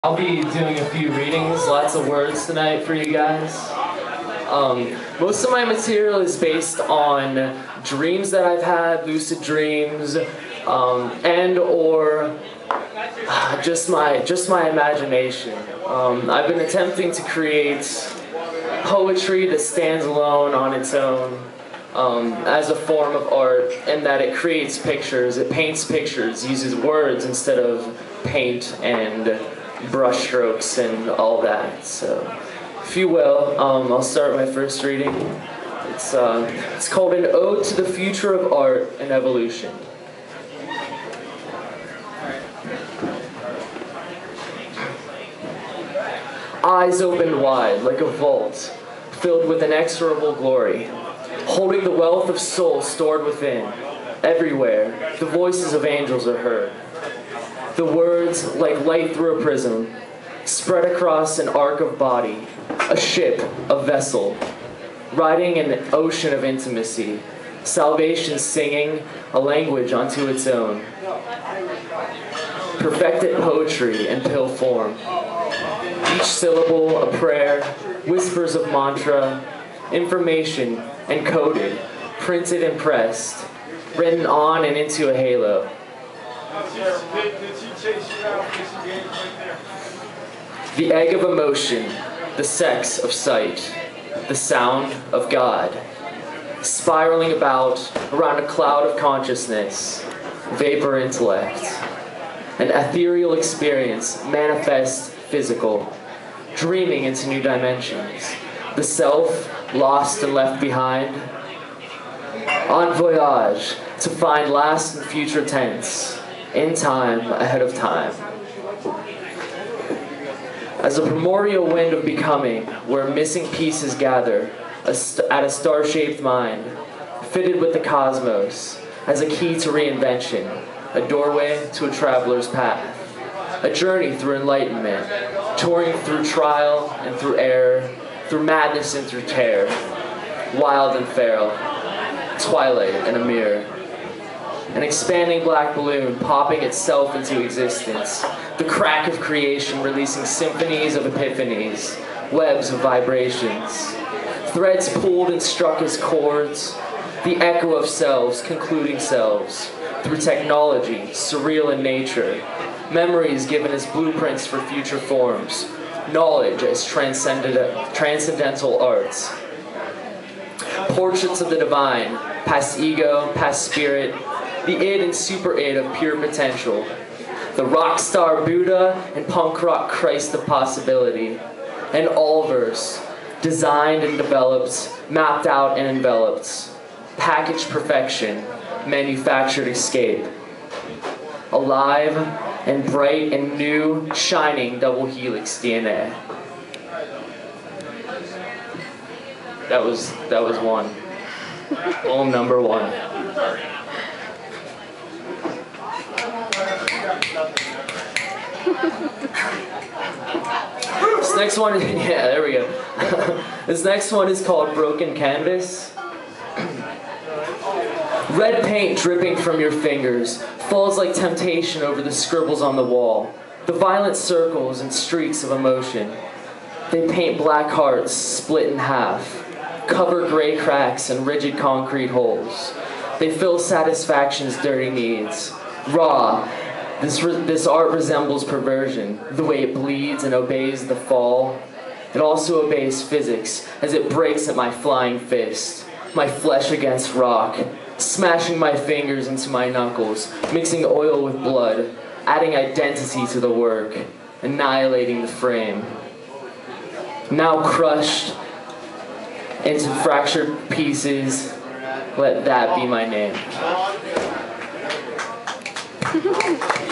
I'll be doing a few readings, lots of words tonight for you guys. Most of my material is based on dreams that I've had, lucid dreams, and/or just my imagination. I've been attempting to create poetry that stands alone on its own as a form of art, and that it creates pictures, it paints pictures, uses words instead of paint and brush strokes and all that. So, if you will, I'll start my first reading. It's called An Ode to the Future of Art and Evolution. Eyes opened wide like a vault, filled with inexorable glory, holding the wealth of soul stored within. Everywhere, the voices of angels are heard. The words, like light through a prism, spread across an arc of body, a ship, a vessel, riding an ocean of intimacy, salvation singing a language unto its own. Perfected poetry in pill form. Each syllable a prayer, whispers of mantra, information encoded, printed and pressed, written on and into a halo. The egg of emotion, the sex of sight, the sound of God, spiraling about around a cloud of consciousness, vapor intellect, an ethereal experience, manifest physical, dreaming into new dimensions, the self lost and left behind, en voyage to find last and future tense, in time, ahead of time. As a primordial wind of becoming, where missing pieces gather at a star-shaped mind, fitted with the cosmos, as a key to reinvention, a doorway to a traveler's path, a journey through enlightenment, touring through trial and through error, through madness and through terror, wild and feral, twilight and a mirror. An expanding black balloon popping itself into existence. The crack of creation releasing symphonies of epiphanies, webs of vibrations. Threads pulled and struck as chords. The echo of selves concluding selves. Through technology, surreal in nature. Memories given as blueprints for future forms. Knowledge as transcendental arts. Portraits of the divine, past ego, past spirit, the id and super id of pure potential, the rock star Buddha and punk rock Christ of possibility, an all verse, designed and developed, mapped out and enveloped, packaged perfection, manufactured escape, alive and bright and new, shining double helix DNA. That was one. Poem number one. This next one, yeah, there we go. This next one is called Broken Canvas. Red paint dripping from your fingers falls like temptation over the scribbles on the wall, the violent circles and streaks of emotion. They paint black hearts split in half, cover gray cracks and rigid concrete holes. They fill satisfaction's dirty needs. Raw, this art resembles perversion, the way it bleeds and obeys the fall. It also obeys physics as it breaks at my flying fist, my flesh against rock, smashing my fingers into my knuckles, mixing oil with blood, adding identity to the work, annihilating the frame. Now crushed into fractured pieces, let that be my name.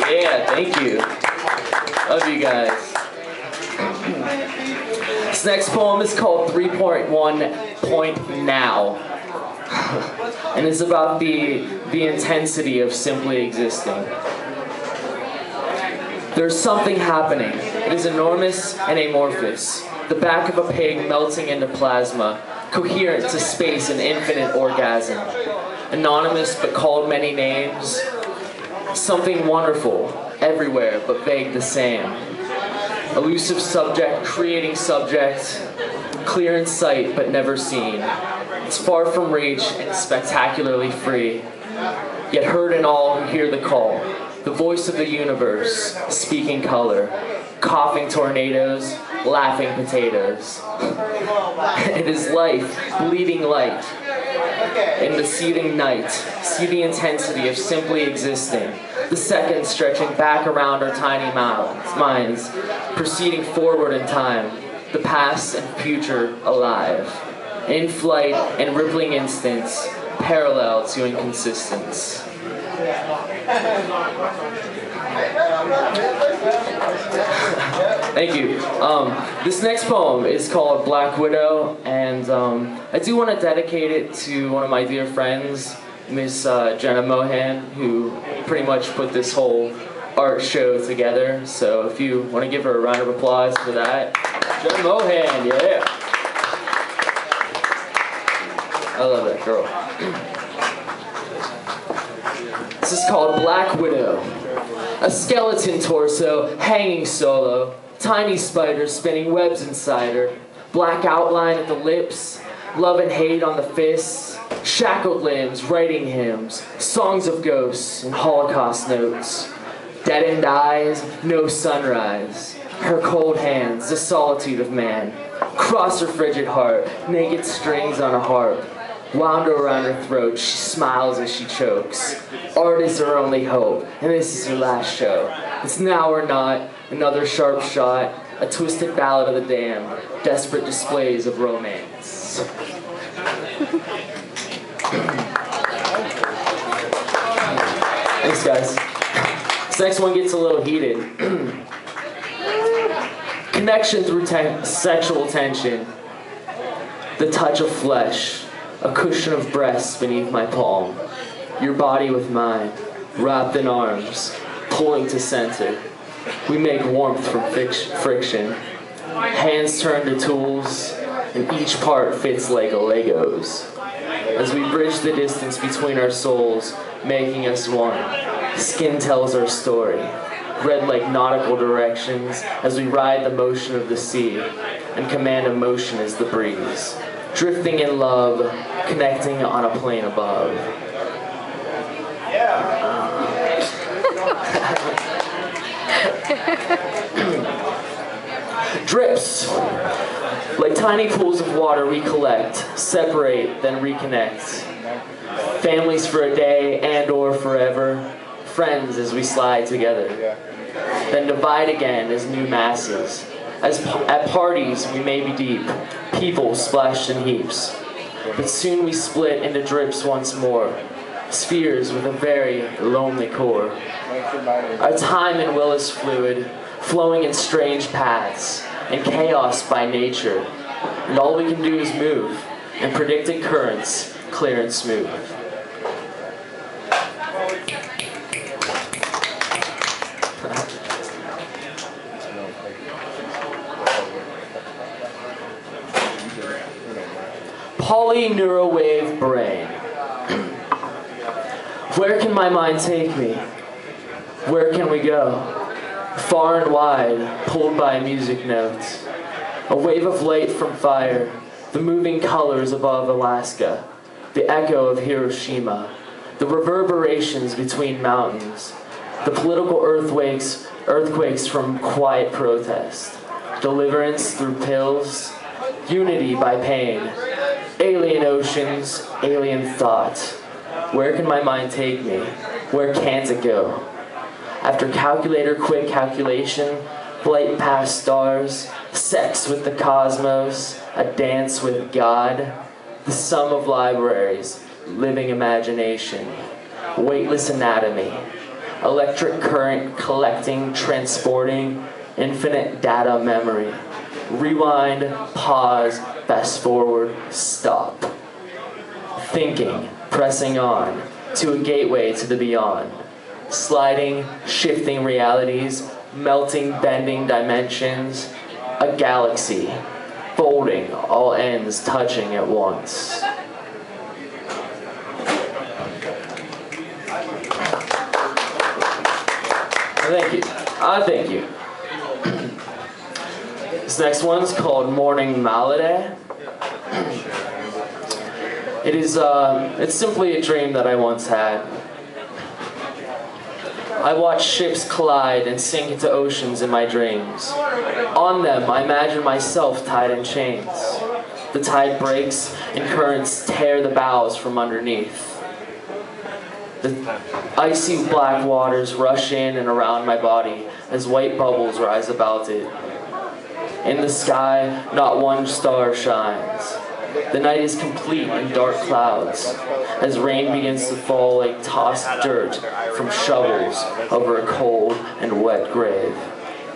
Yeah, thank you. Love you guys. This next poem is called 3.1 Point Now. And it's about the intensity of simply existing. There's something happening. It is enormous and amorphous. The back of a pig melting into plasma, coherent to space and infinite orgasm. Anonymous but called many names. Something wonderful, everywhere but vague the same. Elusive subject, creating subject, clear in sight but never seen. It's far from reach and spectacularly free, yet heard in all who hear the call. The voice of the universe, speaking color, coughing tornadoes, laughing potatoes. It is life, bleeding light. In the seething night, see the intensity of simply existing. The seconds stretching back around our tiny minds, proceeding forward in time. The past and future alive. In flight and rippling instants, parallel to inconsistence. Thank you. This next poem is called Black Widow, and I do want to dedicate it to one of my dear friends, Miss Jenna Mohan, who pretty much put this whole art show together. So if you want to give her a round of applause for that. Jenna Mohan, yeah. I love that girl. This is called Black Widow. A skeleton torso, hanging solo. Tiny spider spinning webs inside her. Black outline at the lips. Love and hate on the fists. Shackled limbs, writing hymns. Songs of ghosts and Holocaust notes. Deadened eyes, no sunrise. Her cold hands, the solitude of man. Cross her frigid heart, naked strings on a harp. Wound around her throat, she smiles as she chokes. Art is her only hope, and this is her last show. It's now or not, another sharp shot, a twisted ballad of the damned, desperate displays of romance. Thanks, guys. This next one gets a little heated. Connection through sexual tension. The touch of flesh. A cushion of breasts beneath my palm. Your body with mine, wrapped in arms, pulling to center. We make warmth from friction. Hands turn to tools, and each part fits like a Legos. As we bridge the distance between our souls, making us one, skin tells our story. Read like nautical directions as we ride the motion of the sea, and command emotion as the breeze. Drifting in love, connecting on a plane above. Drips. Like tiny pools of water we collect, separate, then reconnect. Families for a day and or forever. Friends as we slide together. Then divide again as new masses. At parties we may be deep, people splashed in heaps. But soon we split into drips once more, spheres with a very lonely core. Our time and will is fluid, flowing in strange paths, and chaos by nature. And all we can do is move, in predicted currents, clear and smooth. Polyneurowave brain. Where can my mind take me? Where can we go? Far and wide, pulled by music notes. A wave of light from fire, the moving colors above Alaska, the echo of Hiroshima, the reverberations between mountains, the political earthquakes from quiet protest, deliverance through pills, unity by pain, alien oceans, alien thought. Where can my mind take me? Where can't it go? After calculator quick calculation, flight past stars, sex with the cosmos, a dance with God, the sum of libraries, living imagination, weightless anatomy, electric current collecting, transporting, infinite data memory. Rewind, pause, fast forward, stop. Thinking, pressing on, to a gateway to the beyond. Sliding, shifting realities, melting, bending dimensions. A galaxy, folding, all ends touching at once. Thank you. Thank you. This next one's called Morning Malady. It's simply a dream that I once had. I watch ships collide and sink into oceans in my dreams. On them, I imagine myself tied in chains. The tide breaks and currents tear the bows from underneath. The icy black waters rush in and around my body as white bubbles rise about it. In the sky, not one star shines. The night is complete in dark clouds as rain begins to fall like tossed dirt from shovels over a cold and wet grave.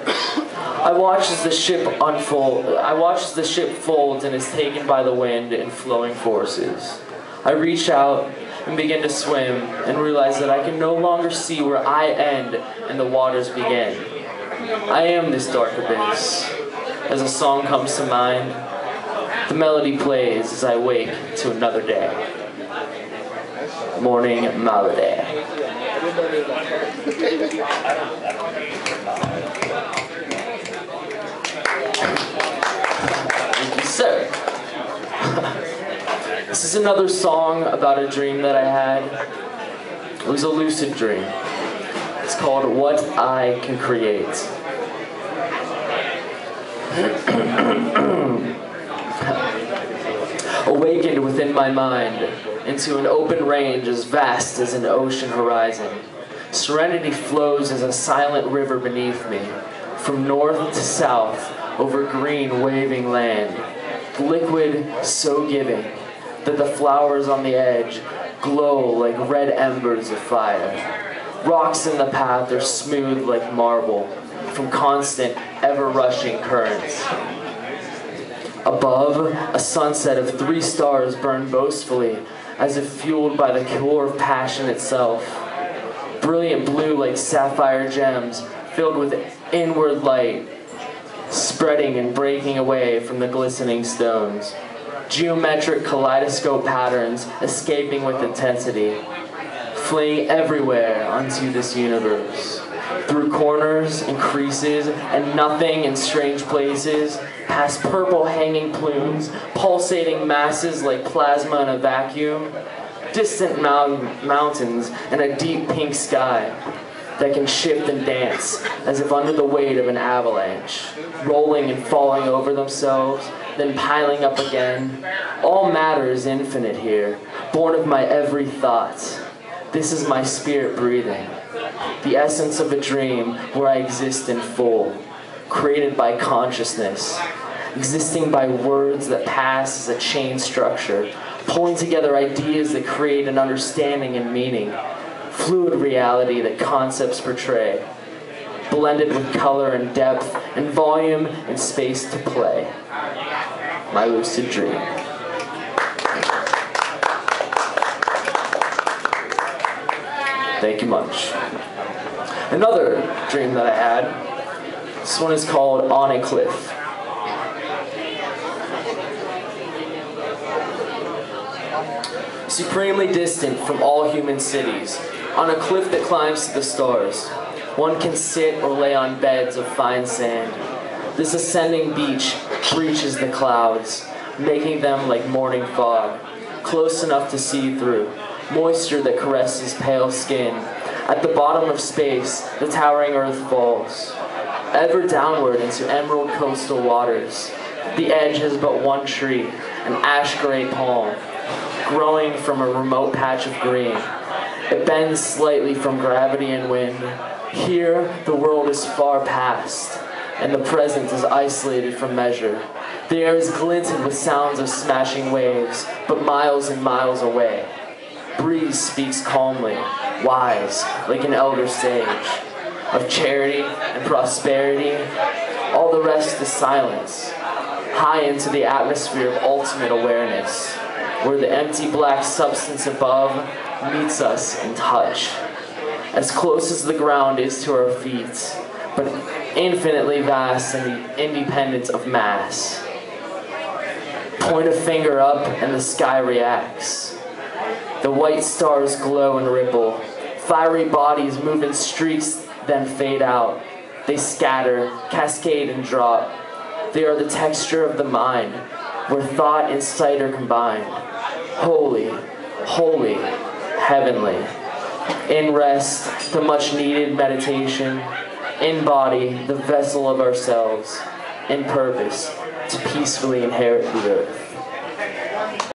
I watch as the ship folds and is taken by the wind and flowing forces. I reach out and begin to swim and realize that I can no longer see where I end and the waters begin. I am this dark abyss. As a song comes to mind, the melody plays as I wake to another day. Morning Malady. Thank you, sir. This is another song about a dream that I had. It was a lucid dream. It's called What I Can Create. Awakened within my mind into an open range as vast as an ocean horizon. Serenity flows as a silent river beneath me, from north to south over green waving land. Liquid so giving that the flowers on the edge glow like red embers of fire. Rocks in the path are smooth like marble from constant, ever-rushing currents. Above, a sunset of 3 stars burn boastfully, as if fueled by the core of passion itself. Brilliant blue like sapphire gems, filled with inward light, spreading and breaking away from the glistening stones. Geometric kaleidoscope patterns escaping with intensity, fleeing everywhere unto this universe. Through corners and creases and nothing in strange places, past purple hanging plumes, pulsating masses like plasma in a vacuum, distant mountains and a deep pink sky that can shift and dance as if under the weight of an avalanche, rolling and falling over themselves, then piling up again. All matter is infinite here, born of my every thought. This is my spirit breathing, the essence of a dream where I exist in full, created by consciousness, existing by words that pass as a chain structure, pulling together ideas that create an understanding and meaning, fluid reality that concepts portray, blended with color and depth and volume and space to play. My lucid dream. Thank you much. Another dream that I had, this one is called On a Cliff. Supremely distant from all human cities, on a cliff that climbs to the stars, one can sit or lay on beds of fine sand. This ascending beach breaches the clouds, making them like morning fog, close enough to see through, moisture that caresses pale skin. At the bottom of space, the towering earth falls, ever downward into emerald coastal waters. The edge has but one tree, an ash-gray palm, growing from a remote patch of green. It bends slightly from gravity and wind. Here, the world is far past, and the present is isolated from measure. The air is glinted with sounds of smashing waves, but miles and miles away. Breeze speaks calmly, wise, like an elder sage, of charity and prosperity. All the rest is silence, high into the atmosphere of ultimate awareness, where the empty black substance above meets us in touch, as close as the ground is to our feet, but infinitely vast in the independence of mass. Point a finger up and the sky reacts. The white stars glow and ripple. Fiery bodies move in streaks, then fade out. They scatter, cascade, and drop. They are the texture of the mind, where thought and sight are combined. Holy, holy, heavenly. In rest, the much-needed meditation. In body, the vessel of ourselves. In purpose, to peacefully inherit the earth.